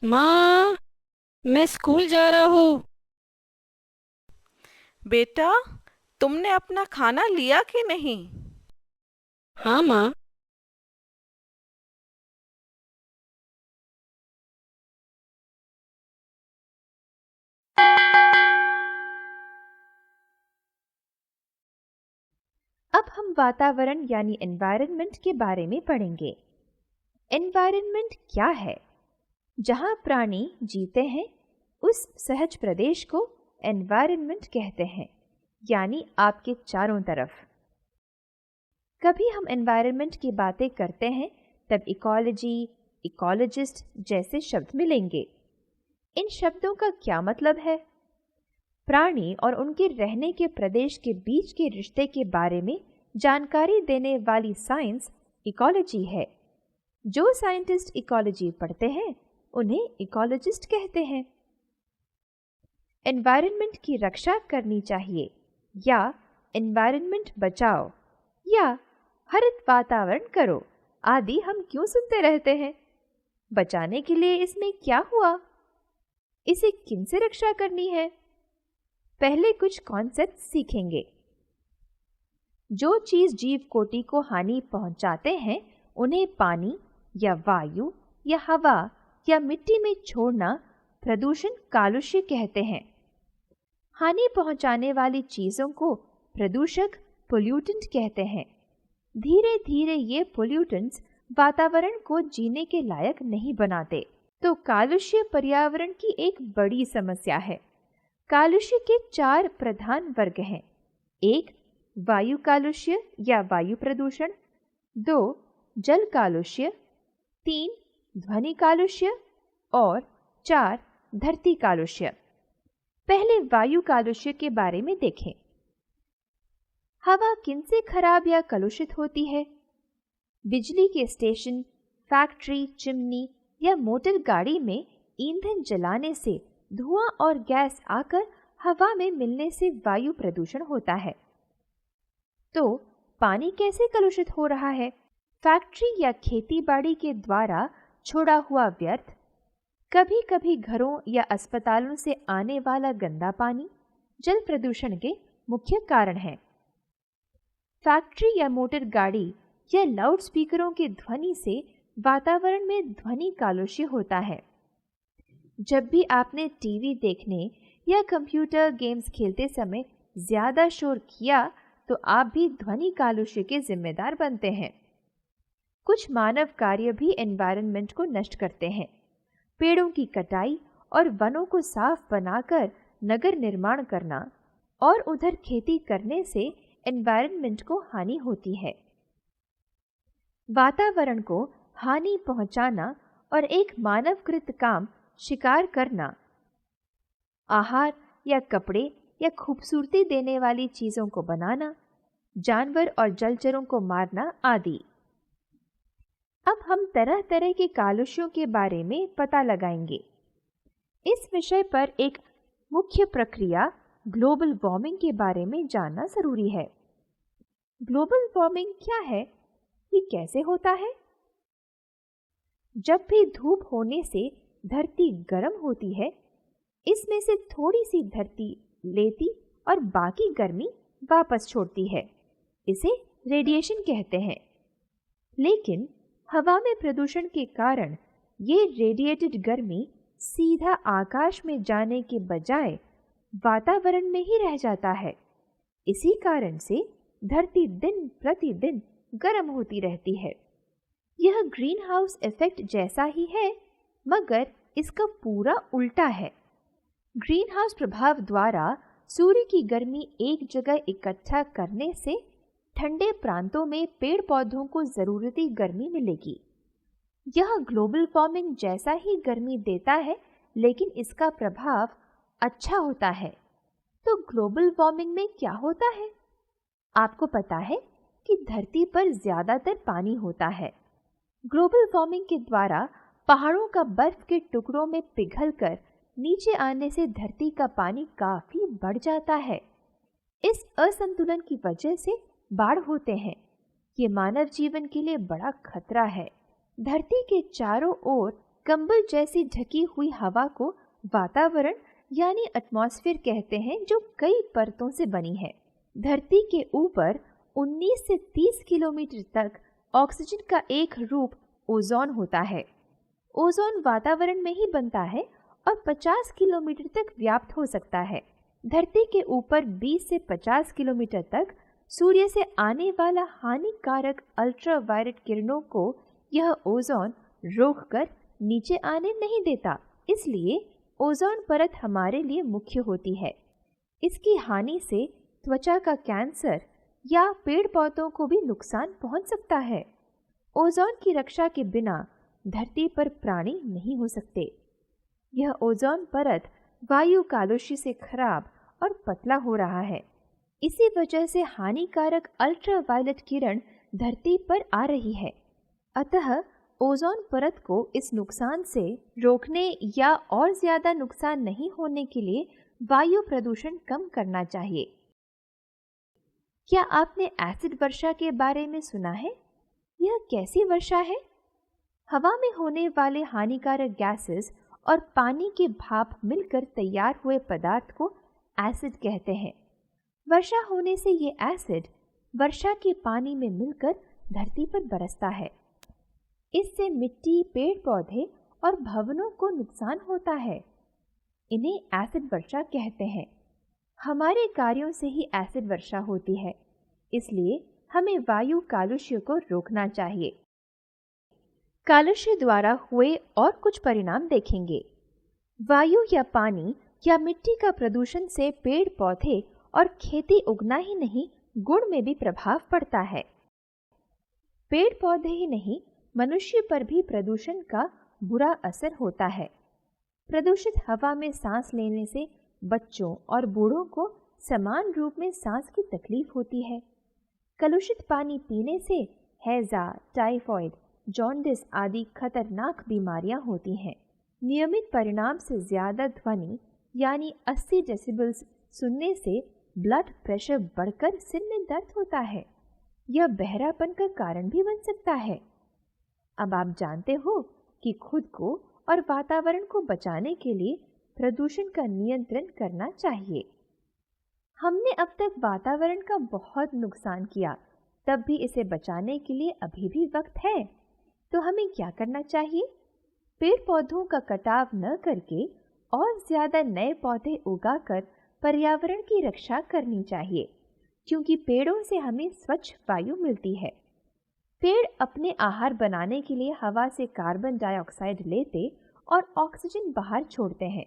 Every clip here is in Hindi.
माँ, मैं स्कूल जा रहा हूँ। बेटा, तुमने अपना खाना लिया कि नहीं? हाँ माँ। अब हम वातावरण यानी एनवायरनमेंट के बारे में पढ़ेंगे। एनवायरनमेंट क्या है? जहाँ प्राणी जीते हैं उस सहज प्रदेश को एनवायरनमेंट कहते हैं, यानी आपके चारों तरफ। कभी हम एनवायरनमेंट की बातें करते हैं तब इकोलॉजी, इकोलॉजिस्ट जैसे शब्द मिलेंगे। इन शब्दों का क्या मतलब है? प्राणी और उनके रहने के प्रदेश के बीच के रिश्ते के बारे में जानकारी देने वाली साइंस इकोलॉजी है। जो साइंटिस्ट इकोलॉजी पढ़ते हैं उन्हें इकोलॉजिस्ट कहते हैं। एनवायरनमेंट की रक्षा करनी चाहिए या एनवायरनमेंट बचाओ या हरित वातावरण करो आदि हम क्यों सुनते रहते हैं? बचाने के लिए इसमें क्या हुआ? इसे किनसे रक्षा करनी है? पहले कुछ कॉन्सेप्ट सीखेंगे। जो चीज जीव कोटि को हानि पहुंचाते हैं उन्हें पानी या वायु या हवा या मिट्टी में छोड़ना प्रदूषण कालुष्य कहते हैं। हानि पहुंचाने वाली चीजों को प्रदूषक पोल्यूटेंट कहते हैं। धीरे धीरे ये पोल्यूटेंट्स वातावरण को जीने के लायक नहीं बनाते। तो कालुष्य पर्यावरण की एक बड़ी समस्या है। कालुष्य के 4 प्रधान वर्ग हैं। 1. वायु कालुष्य या वायु प्रदूषण। 2. जल कालुष्य। 3. ध्वनि कालुष्य और 4. धरती कालुष्य। पहले वायु कालुष्य के बारे में देखें। हवा किनसे खराब या कलुषित होती है? बिजली के स्टेशन, फैक्ट्री, चिमनी या मोटर गाड़ी में ईंधन जलाने से धुआं और गैस आकर हवा में मिलने से वायु प्रदूषण होता है। तो पानी कैसे कलुषित हो रहा है? फैक्ट्री या खेती-बाड़ी के द्वारा छोड़ा हुआ व्यर्थ, कभी कभी घरों या अस्पतालों से आने वाला गंदा पानी जल प्रदूषण के मुख्य कारण है। फैक्ट्री या मोटर गाड़ी या लाउड स्पीकरों की ध्वनि से वातावरण में ध्वनि कालुष्य होता है। जब भी आपने टीवी देखने या कंप्यूटर गेम्स खेलते समय ज्यादा शोर किया तो आप भी ध्वनि कालुष्य के जिम्मेदार बनते हैं। कुछ मानव कार्य भी एनवायरनमेंट को नष्ट करते हैं। पेड़ों की कटाई और वनों को साफ बनाकर नगर निर्माण करना और उधर खेती करने से एनवायरनमेंट को हानि होती है। वातावरण को हानि पहुंचाना और एक मानवकृत काम शिकार करना, आहार या कपड़े या खूबसूरती देने वाली चीजों को बनाना, जानवर और जलचरों को मारना आदि। अब हम तरह तरह के कालुष्यों के बारे में पता लगाएंगे। इस विषय पर एक मुख्य प्रक्रिया ग्लोबल वार्मिंग के बारे में जानना जरूरी है। ग्लोबल वार्मिंग क्या है? ये कैसे होता है? जब भी धूप होने से धरती गर्म होती है, इसमें से थोड़ी सी धरती लेती और बाकी गर्मी वापस छोड़ती है। इसे रेडिएशन कहते हैं। लेकिन हवा में प्रदूषण के कारण ये रेडिएटेड गर्मी सीधा आकाश में जाने के बजाय वातावरण में ही रह जाता है। इसी कारण से धरती दिन प्रतिदिन गर्म होती रहती है। यह ग्रीन हाउस इफेक्ट जैसा ही है, मगर इसका पूरा उल्टा है। ग्रीन हाउस प्रभाव द्वारा सूर्य की गर्मी एक जगह इकट्ठा करने से ठंडे प्रांतों में पेड़ पौधों को जरूरती गर्मी मिलेगी। यह ग्लोबल वार्मिंग जैसा ही गर्मी देता है, लेकिन इसका प्रभाव अच्छा होता है। तो ग्लोबल वार्मिंग में क्या होता है? आपको पता है कि धरती पर ज्यादातर पानी होता है। ग्लोबल वार्मिंग के द्वारा पहाड़ों का बर्फ के टुकड़ों में पिघलकर नीचे आने से धरती का पानी काफी बढ़ जाता है। इस असंतुलन की वजह से बाढ़ होते हैं। ये मानव जीवन के लिए बड़ा खतरा है। धरती के चारों ओर कंबल जैसी ढकी हुई हवा को वातावरण यानी एटमॉस्फेयर कहते हैं, जो कई परतों से बनी है। धरती के ऊपर 19 से 30 किलोमीटर तक ऑक्सीजन का एक रूप ओजोन होता है। ओजोन वातावरण में ही बनता है और 50 किलोमीटर तक व्याप्त हो सकता है। धरती के ऊपर 20 से 50 किलोमीटर तक सूर्य से आने वाला हानिकारक अल्ट्रावायलेट किरणों को यह ओजोन रोककर नीचे आने नहीं देता। इसलिए ओजोन परत हमारे लिए मुख्य होती है। इसकी हानि से त्वचा का कैंसर या पेड़ पौधों को भी नुकसान पहुंच सकता है। ओजोन की रक्षा के बिना धरती पर प्राणी नहीं हो सकते। यह ओजोन परत वायु कालुष्य से खराब और पतला हो रहा है। इसी वजह से हानिकारक अल्ट्रावायलेट किरण धरती पर आ रही है। अतः ओजोन परत को इस नुकसान से रोकने या और ज्यादा नुकसान नहीं होने के लिए वायु प्रदूषण कम करना चाहिए। क्या आपने एसिड वर्षा के बारे में सुना है? यह कैसी वर्षा है? हवा में होने वाले हानिकारक गैसेस और पानी के भाप मिलकर तैयार हुए पदार्थ को एसिड कहते हैं। वर्षा होने से ये एसिड वर्षा के पानी में मिलकर धरती पर बरसता है। इससे मिट्टी, पेड़ पौधे और भवनों को नुकसान होता है। इन्हें एसिड वर्षा कहते हैं। हमारे कार्यों से ही एसिड वर्षा होती है, इसलिए हमें वायु कालुष्य को रोकना चाहिए। कालुष्य द्वारा हुए और कुछ परिणाम देखेंगे। वायु या पानी या मिट्टी का प्रदूषण से पेड़ पौधे और खेती उगना ही नहीं, गुण में भी प्रभाव पड़ता है। पेड़ पौधे ही नहीं, मनुष्य पर भी प्रदूषण का बुरा असर होता है। प्रदूषित हवा में सांस लेने से बच्चों और बूढ़ों को समान रूप में सांस की तकलीफ होती है। कलुषित पानी पीने से हैजा, टाइफॉइड, जॉन्डिस आदि खतरनाक बीमारियां होती हैं। नियमित परिणाम से ज्यादा ध्वनि यानी 80 डेसिबल्स सुनने से ब्लड प्रेशर बढ़कर सिर में दर्द होता है। यह बहरापन का कारण भी बन सकता है। अब आप जानते हो कि खुद को और वातावरण को बचाने के लिए प्रदूषण का नियंत्रण करना चाहिए। हमने अब तक वातावरण का बहुत नुकसान किया, तब भी इसे बचाने के लिए अभी भी वक्त है। तो हमें क्या करना चाहिए? पेड़ पौधों का कटाव न करके और ज्यादा नए पौधे उगाकर पर्यावरण की रक्षा करनी चाहिए, क्योंकि पेड़ों से हमें स्वच्छ वायु मिलती है। पेड़ अपने आहार बनाने के लिए हवा से कार्बन डाइऑक्साइड लेते और ऑक्सीजन बाहर छोड़ते हैं।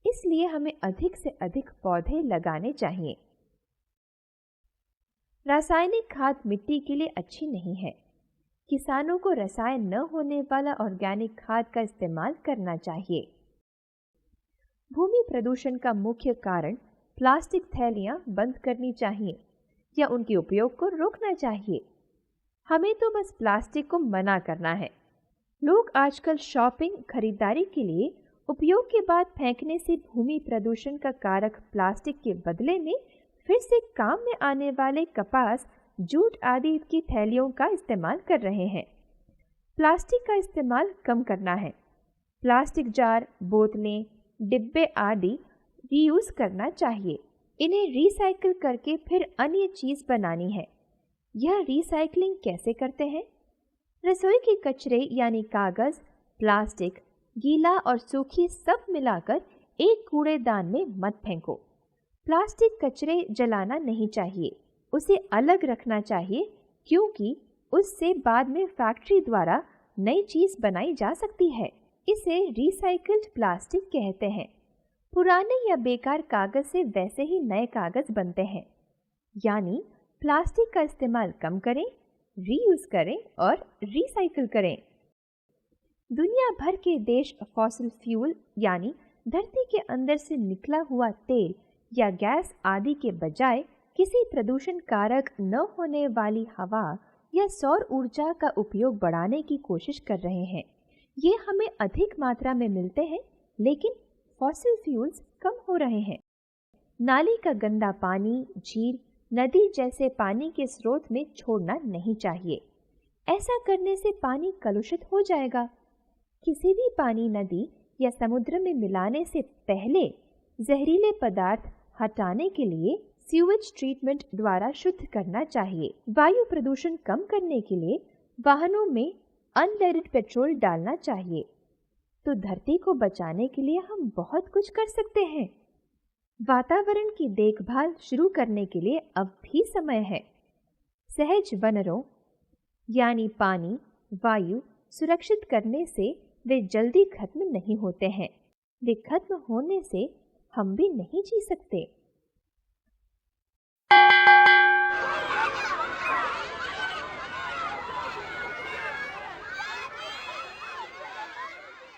इसलिए हमें अधिक से अधिक पौधे लगाने चाहिए। रासायनिक खाद मिट्टी के लिए अच्छी नहीं है। किसानों को रसायन न होने वाला ऑर्गेनिक खाद का इस्तेमाल करना चाहिए। भूमि प्रदूषण का मुख्य कारण प्लास्टिक थैलियां बंद करनी चाहिए या उनके उपयोग को रोकना चाहिए। हमें तो बस प्लास्टिक को मना करना है। लोग आजकल शॉपिंग, खरीदारी के लिए उपयोग के बाद फेंकने से भूमि प्रदूषण का कारक प्लास्टिक के बदले में फिर से काम में आने वाले कपास, जूट आदि की थैलियों का इस्तेमाल कर रहे हैं। प्लास्टिक का इस्तेमाल कम करना है। प्लास्टिक जार, बोतलें, डिब्बे आदि रीयूज करना चाहिए। इन्हें रिसाइकिल करके फिर अन्य चीज बनानी है। यह रिसाइकलिंग कैसे करते हैं? रसोई के कचरे यानी कागज, प्लास्टिक, गीला और सूखी सब मिलाकर एक कूड़ेदान में मत फेंको। प्लास्टिक कचरे जलाना नहीं चाहिए, उसे अलग रखना चाहिए, क्योंकि उससे बाद में फैक्ट्री द्वारा नई चीज बनाई जा सकती है। इसे रिसाइकल्ड प्लास्टिक कहते हैं। पुराने या बेकार कागज से वैसे ही नए कागज बनते हैं। यानी प्लास्टिक का इस्तेमाल कम करें, रीयूज करें और रिसाइकिल करें। दुनिया भर के देश फॉसिल फ्यूल यानी धरती के अंदर से निकला हुआ तेल या गैस आदि के बजाय किसी प्रदूषण कारक न होने वाली हवा या सौर ऊर्जा का उपयोग बढ़ाने की कोशिश कर रहे हैं। ये हमें अधिक मात्रा में मिलते हैं, लेकिन फॉसिल फ्यूल्स कम हो रहे हैं। नाली का गंदा पानी झील, नदी जैसे पानी के स्रोत में छोड़ना नहीं चाहिए। ऐसा करने से पानी कलुषित हो जाएगा। किसी भी पानी, नदी या समुद्र में मिलाने से पहले जहरीले पदार्थ हटाने के लिए सीवेज ट्रीटमेंट द्वारा शुद्ध करना चाहिए। वायु प्रदूषण कम करने के लिए वाहनों में अनलेडेड पेट्रोल डालना चाहिए। तो धरती को बचाने के लिए हम बहुत कुछ कर सकते हैं। वातावरण की देखभाल शुरू करने के लिए अब भी समय है। सहज वनरों यानी पानी, वायु सुरक्षित करने से वे जल्दी खत्म नहीं होते हैं। वे खत्म होने से हम भी नहीं जी सकते।